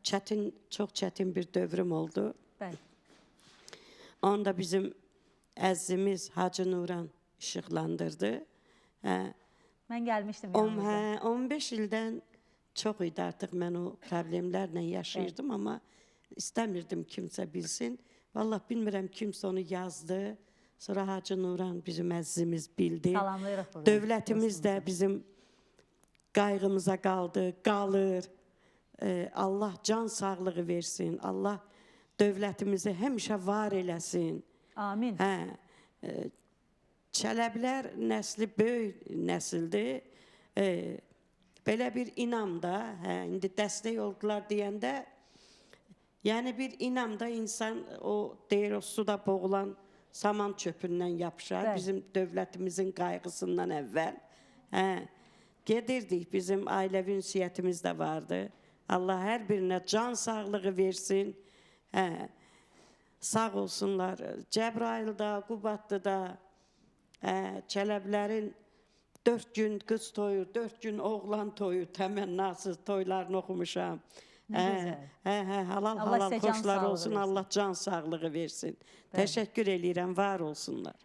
çok çətin bir dövrüm oldu. Bəli. Onda bizim əzizimiz Hacı Nuran işıqlandırdı. Mən gəlmişdim yanınıza. 15 ildən çox idi artıq mən o problemlərlə yaşayırdım, amma istəmirdim kimsə bilsin. Vallahi bilmirəm kimsə onu yazdı. Sonra Hacı Nuran bizim əzizimiz bildi. Salamlayırıq buradan. Dövlətimiz də bizim qayğımıza qalır. Allah can sağlığı versin. Allah dövlətimizi həmişə var eləsin. Amin. Çələbilər nəsli böyük nəsildir. Belə bir inamda, indi dəstək oldular deyəndə, yəni bir inamda insan o deyir o suda boğulan saman çöpündən yapışar. Bəli. Bizim dövlətimizin qayğısından əvvəl. Gedirdik, bizim ailəvi ünsiyyətimiz də vardı. Allah hər birinə can sağlığı versin. Sağ olsunlar. Cəbrayılda, Qubadlıda, Çələblərin 4 gün qız toyu, 4 gün oğlan toyu, təmənnasız toylarını oxumuşam. Halal Allah sizə can xoşlar sağlığı olsun, versin. Allah can sağlığı versin. Təşəkkür eləyirəm, var olsunlar.